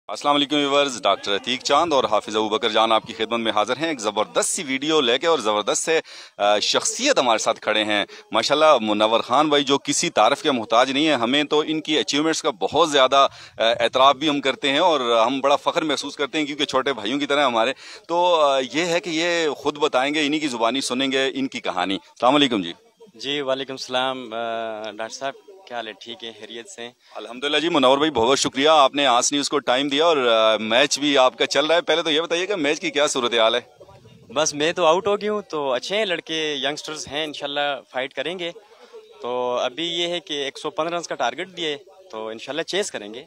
अस्सलाम वालेकुम viewers, doctor Atiq चांद और हाफिज अबू बकर जान आपकी खिदमत में हाजिर हैं एक ज़बरदस्त सी वीडियो लेके। और ज़बरदस्त से शख्सियत हमारे साथ खड़े हैं माशाल्लाह। मुनव्वर खान भाई जो किसी तारीफ के मोहताज नहीं है, हमें तो इनकी अचीवमेंट्स का बहुत ज़्यादा एतराफ़ भी हम करते हैं और हम बड़ा फ़ख्र महसूस करते हैं क्योंकि छोटे भाइयों की तरह हमारे। तो ये है कि ये खुद बताएंगे, इन्हीं की ज़ुबानी सुनेंगे इनकी कहानी। अस्सलाम वालेकुम जी। जी वालेकुम सलाम। डॉक्टर साहब क्या हाल है? ठीक है, खैरियत से? अल्हम्दुलिल्लाह जी। मुनव्वर भाई बहुत बहुत शुक्रिया, आपने आज न्यूज़ को टाइम दिया और मैच भी आपका चल रहा है। पहले तो ये बताइए कि मैच की क्या सूरत हाल है। बस मैं तो आउट हो गई हूँ, तो अच्छे हैं लड़के, यंगस्टर्स हैं, इंशाल्लाह फाइट करेंगे। तो अभी ये है कि 115 रन का टारगेट दिए, तो इंशाल्लाह चेस करेंगे।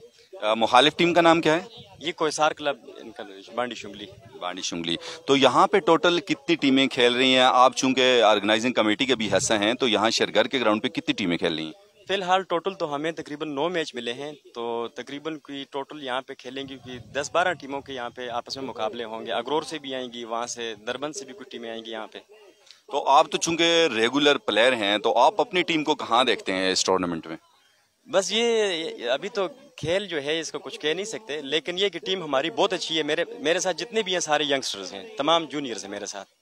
मुखालिफ टीम का नाम क्या है? ये कोयसार क्लब इनका, बांडी शुंगली। बांडी शुंगली। तो यहाँ पे टोटल कितनी टीमें खेल रही हैं? आप चूंकि ऑर्गेनाइजिंग कमेटी के भी हिस्सा हैं, तो यहाँ शेरगर के ग्राउंड पे कितनी टीमें खेल रही हैं? फिलहाल टोटल तो हमें तकरीबन 9 मैच मिले हैं, तो तकरीबन की टोटल यहाँ पे खेलेंगे कि 10-12 टीमों के यहाँ पे आपस में मुकाबले होंगे। अगरोर से भी आएंगी, वहाँ से दरबन से भी कुछ टीमें आएंगी यहाँ पे। तो आप तो चूंकि रेगुलर प्लेयर हैं, तो आप अपनी टीम को कहाँ देखते हैं इस टूर्नामेंट में? बस ये अभी तो खेल जो है इसको कुछ कह नहीं सकते, लेकिन ये कि टीम हमारी बहुत अच्छी है। मेरे साथ जितने भी हैं सारे यंगस्टर्स हैं, तमाम जूनियर्स हैं मेरे साथ।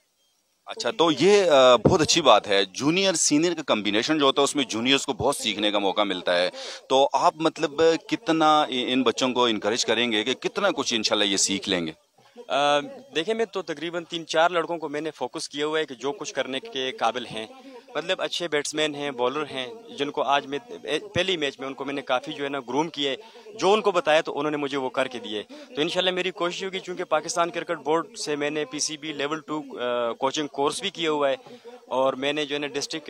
अच्छा, तो ये बहुत अच्छी बात है। जूनियर सीनियर का कम्बिनेशन जो होता है उसमें जूनियर्स को बहुत सीखने का मौका मिलता है। तो आप मतलब कितना इन बच्चों को इनकरेज करेंगे कि कितना कुछ इंशाल्लाह ये सीख लेंगे? देखिए, मैं तो तकरीबन 3-4 लड़कों को मैंने फोकस किया हुआ है कि जो कुछ करने के काबिल हैं, मतलब अच्छे बैट्समैन हैं, बॉलर हैं, जिनको आज मैं पहली मैच में उनको मैंने काफ़ी जो है ना ग्रूम किया है। जो उनको बताया तो उन्होंने मुझे वो करके दिए। तो इंशाल्लाह मेरी कोशिश होगी, चूंकि पाकिस्तान क्रिकेट बोर्ड से मैंने पीसीबी लेवल 2 कोचिंग कोर्स भी किया हुआ है, और मैंने जो है ना डिस्ट्रिक्ट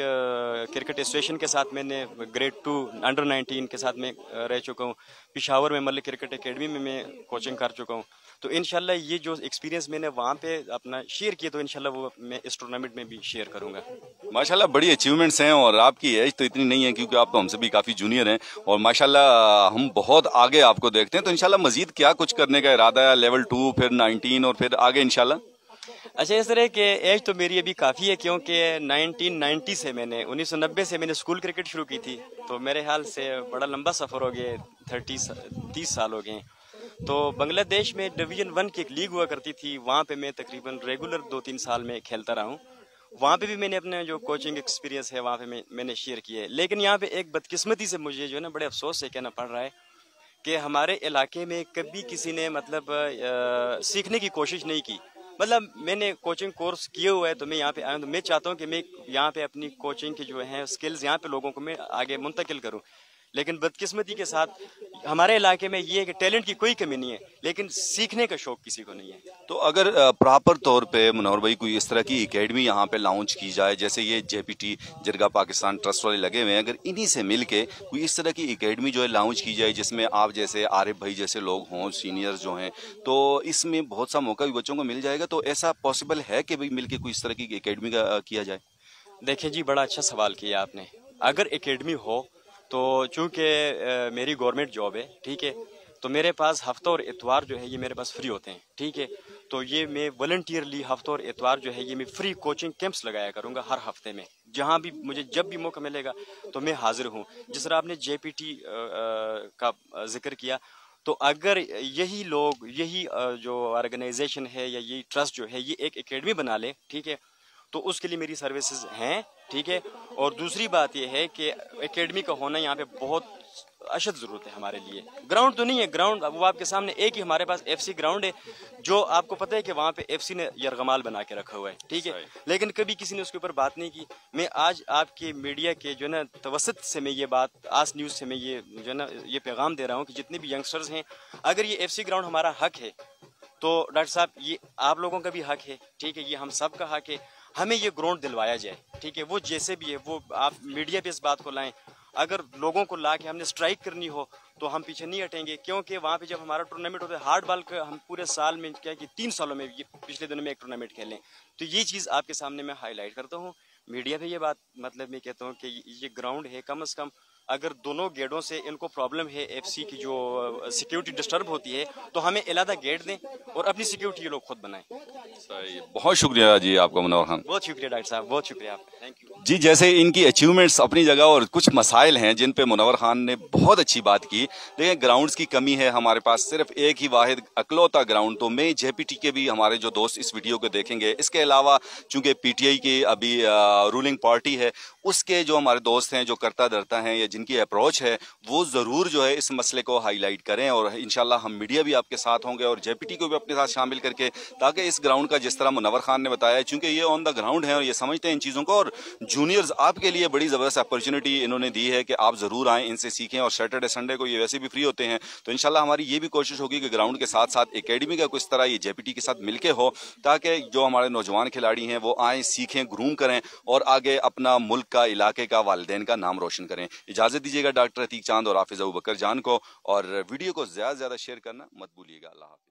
क्रिकेट एसोसिएशन के साथ मैंने ग्रेड 2 अंडर 19 के साथ में रह चुका हूँ। पिशावर में मलिक क्रिकेट एकेडमी में मैं कोचिंग कर चुका हूँ। तो इंशाल्लाह ये जो एक्सपीरियंस मैंने वहाँ पे अपना शेयर किया, तो इंशाल्लाह वो मैं इस टूर्नामेंट में भी शेयर करूँगा। माशाल्लाह बड़ी अचीवमेंट्स हैं और आपकी एज तो इतनी नहीं है क्योंकि आप तो हमसे भी काफ़ी जूनियर हैं। और माशाल्लाह हम बहुत आगे आपको देखते हैं। तो इंशाल्लाह मजीद क्या कुछ करने का इरादा है? लेवल 2 फिर 19 और फिर आगे इंशाल्लाह। अच्छा, इस तरह के एज तो मेरी अभी काफ़ी है, क्योंकि 1990 से मैंने 1990 से मैंने स्कूल क्रिकेट शुरू की थी। तो मेरे ख्याल से बड़ा लंबा सफ़र हो गया, 30 साल हो गए। तो बांग्लादेश में डिवीजन 1 की एक लीग हुआ करती थी, वहाँ पे मैं तकरीबन रेगुलर 2-3 साल में खेलता रहा हूँ। वहाँ पे भी मैंने अपने जो कोचिंग एक्सपीरियंस है वहाँ पे मैंने शेयर किया है। लेकिन यहाँ पे एक बदकिस्मती से मुझे जो है ना बड़े अफसोस से कहना पड़ रहा है कि हमारे इलाके में कभी किसी ने मतलब सीखने की कोशिश नहीं की। मतलब मैंने कोचिंग कोर्स किए हुआ है, तो मैं यहाँ पे आया हूँ, तो मैं चाहता हूँ कि मैं यहाँ पे अपनी कोचिंग की जो है स्किल्स यहाँ पे लोगों को मैं आगे मुंतकिल करूँ। लेकिन बदकिस्मती के साथ हमारे इलाके में ये है कि टैलेंट की कोई कमी नहीं है, लेकिन सीखने का शौक किसी को नहीं है। तो अगर प्रॉपर तौर पे मुनव्वर भाई कोई इस तरह की एकेडमी यहाँ पे लॉन्च की जाए, जैसे ये जेपीटी जिरगा पाकिस्तान ट्रस्ट वाले लगे हुए हैं, अगर इन्हीं से मिलके कोई इस तरह की एकेडमी जो है लॉन्च की जाए जिसमें आप जैसे आरिफ भाई जैसे लोग हों, सीनियर्स जो हैं, तो इसमें बहुत सा मौका भी बच्चों को मिल जाएगा। तो ऐसा पॉसिबल है कि भाई मिलके कोई इस तरह की एकेडमी का किया जाए? देखिए जी, बड़ा अच्छा सवाल किया आपने। अगर एकेडमी हो तो चूंकि मेरी गवर्नमेंट जॉब है, ठीक है, तो मेरे पास हफ्ता और इतवार जो है ये मेरे पास फ्री होते हैं, ठीक है। तो ये मैं वॉलंटियरली हफ्ता और इतवार जो है ये मैं फ्री कोचिंग कैंप्स लगाया करूँगा हर हफ्ते में। जहाँ भी मुझे जब भी मौका मिलेगा तो मैं हाजिर हूँ। जिस तरह आपने जेपीटी का जिक्र किया, तो अगर यही लोग, यही जो ऑर्गेनाइजेशन है या यही ट्रस्ट जो है ये एक एकेडमी बना ले, ठीक है, तो उसके लिए मेरी सर्विसेज हैं, ठीक है। और दूसरी बात यह है कि एकेडमी का होना यहाँ पे बहुत अशद ज़रूरत है हमारे लिए। ग्राउंड तो नहीं है, ग्राउंड वो आपके सामने एक ही हमारे पास एफसी ग्राउंड है, जो आपको पता है कि वहाँ पे एफसी ने यरगमाल बना के रखा हुआ है, ठीक है। लेकिन कभी किसी ने उसके ऊपर बात नहीं की। मैं आज आपके मीडिया के जो है ना तवसत से मैं ये बात, आज न्यूज़ से मैं ये जो है ना ये पैगाम दे रहा हूँ कि जितने भी यंगस्टर्स हैं, अगर ये एफसी ग्राउंड हमारा हक है, तो डॉक्टर साहब ये आप लोगों का भी हक है, ठीक है, ये हम सब का हक है, हमें ये ग्राउंड दिलवाया जाए, ठीक है। वो जैसे भी है, वो आप मीडिया पे इस बात को लाएं। अगर लोगों को ला के हमने स्ट्राइक करनी हो तो हम पीछे नहीं हटेंगे, क्योंकि वहाँ पे जब हमारा टूर्नामेंट होता है हार्ड बॉल का, हम पूरे साल में क्या है कि 3 सालों में ये पिछले दिनों में एक टूर्नामेंट खेलें। तो ये चीज़ आपके सामने मैं हाईलाइट करता हूँ, मीडिया पे ये बात मतलब मैं कहता हूँ कि ये ग्राउंड है कम अज़ कम اگر دونوں گیٹوں سے ان کو پرابلم ہے FC کی جو سیکیورٹی ڈسٹرب ہوتی ہے تو ہمیں علیحدہ گیٹ دیں اور اپنی سیکیورٹی یہ لوگ خود بنائیں. صحیح. بہت شکریہ جی آپ کا منور خان. بہت شکریہ ڈاکٹر صاحب, بہت شکریہ آپ کا, تھینک یو. جی جیسے ان کی اچیومنٹس اپنی جگہ اور کچھ مسائل ہیں جن پہ منور خان نے بہت اچھی بات کی. دیکھیں گراؤنڈز کی کمی ہے ہمارے پاس, صرف ایک ہی واحد اکلوتا گراؤنڈ. تو میں JPT کے بھی ہمارے جو دوست اس ویڈیو کو دیکھیں گے, اس کے علاوہ چونکہ PTI کی ابھی رولنگ پارٹی ہے, اس کے جو ہمارے دوست ہیں جو کرتا درتا ہیں یا جن کی اپروچ ہے, وہ ضرور جو ہے اس مسئلے کو ہائی لائٹ کریں. اور انشاءاللہ ہم میڈیا بھی آپ کے ساتھ ہوں گے اور JPT کو بھی اپنے ساتھ شامل کر کے, تاکہ اس گراؤنڈ کا جس طرح منور خان نے بتایا, چونکہ یہ آن دا گراؤنڈ ہے اور یہ سمجھتے ہیں ان چیزوں کو, اور جونیئرز آپ کے لیے بڑی زبردست اپرچونٹی انہوں نے دی ہے کہ آپ ضرور آئیں, ان سے سیکھیں. اور سیٹرڈے سنڈے کو یہ ویسے بھی فری ہوتے ہیں, تو انشاءاللہ ہماری یہ بھی کوشش ہوگی کہ گراؤنڈ کے ساتھ ساتھ اکیڈمی کا کس طرح یہ JPT کے ساتھ مل کے ہو, تاکہ جو ہمارے نوجوان کھلاڑی ہیں وہ آئیں, سیکھیں, گروم کریں اور آگے اپنا ملک کا, علاقے کا, والدین کا نام روشن کریں. اجازت دیجیے گا ڈاکٹر عتیق چاند اور حافظ ابوبکر جان کو, اور ویڈیو کو زیادہ سے زیادہ شیئر کرنا مت بھولیے گا. اللہ حافظ.